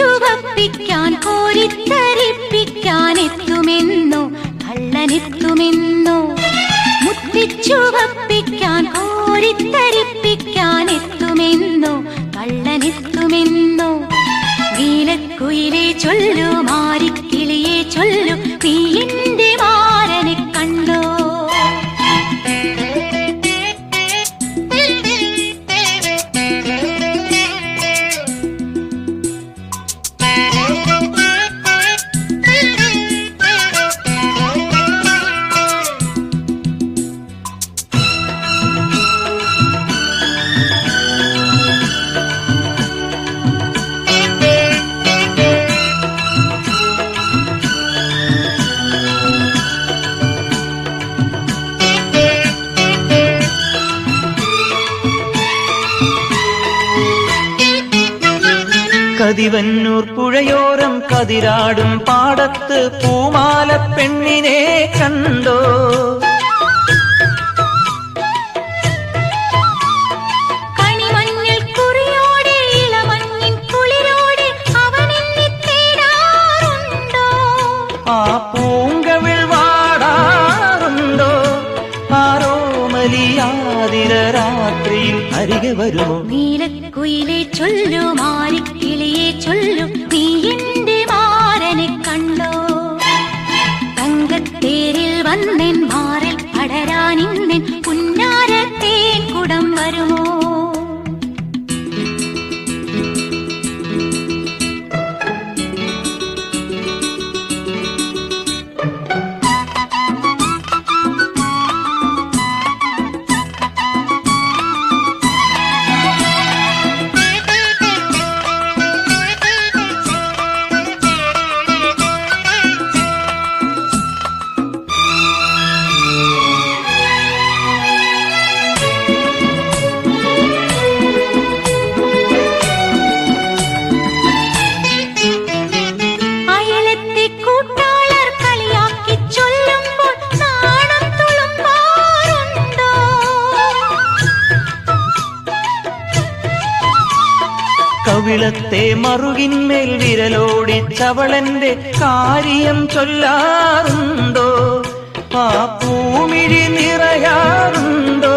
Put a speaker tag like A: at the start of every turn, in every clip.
A: മുത്തിച്ചുവപ്പിക്കാൻ കോരിത്തരിപ്പിക്കാൻ എത്തുമെന്നോ കള്ളനെത്തുമെന്നോ മുത്തിച്ചുവപ്പിക്കാൻ കോരിത്തരിപ്പിക്കാൻ എത്തുമെന്നോ കള്ളനെത്തുമെന്നോ നീലക്കുയിലേ ചൊല്ലു മാരിക്കിളിയെ ചൊല്ലു നീ എന്റെ മാരനെ കണ്ടോ
B: കതിവന്നൂർ പുഴയോരം കതിരാടും പാടത്ത് പൂമാല പെണ്ണിനെ കണ്ടോ
A: കണിമഞ്ഞൾ കുറിയോടെ ഇളമഞ്ഞിൻ കുളിരോടെ അവനെന്നെ തേടാറുണ്ടോ
B: ആ പൂങ്കവിൾ വാടാറുണ്ടോ ആരോ മലിയാതിര രാത്രിയിൽ അരികെ വരുമോ
A: നീലക്കുയിലെ ചൊല്ലു മാരിക്കിളിയെ ചൊല്ലു നീ എന്റെ മാരനെ കണ്ടോ തങ്കത്തേരിൽ വന്നെൻ മാറിൽ പടരാനിന്നെൻ പുന്നാരത്തേൻ കുടം വരുമോ
B: കവിളത്തെ മറുകിന്മേൽ വിരലോടിച്ചവളെന്റെ കാര്യം ചൊല്ലാറുണ്ടോ ആ പൂമിഴി നിറയാറുണ്ടോ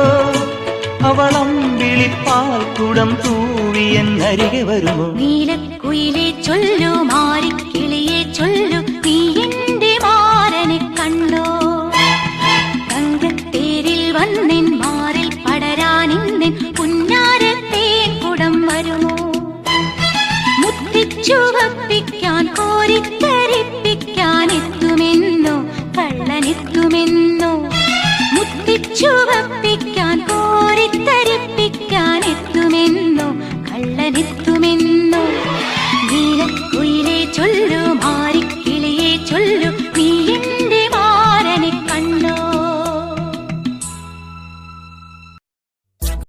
B: അവളമ്പിളിപ്പാൽ കുടം തൂവിയൻ അരികെ വരുമോ
A: നീലക്കുയിലെ ചൊല്ലു മാരിക്കിളിയെ ചൊല്ലു നീ എന്റെ മാരനെ കണ്ടോ തങ്കത്തേരിൽ വന്നെൻ മാറിൽ പടരാനിന്നെൻ പുന്നാരത്തേൻ കുടം വരുമോ മുത്തിച്ചുവപ്പിക്കാൻ കോരിത്തരിപ്പിക്കാൻ എത്തുമെന്നോ കള്ളനെത്തുമെന്നോ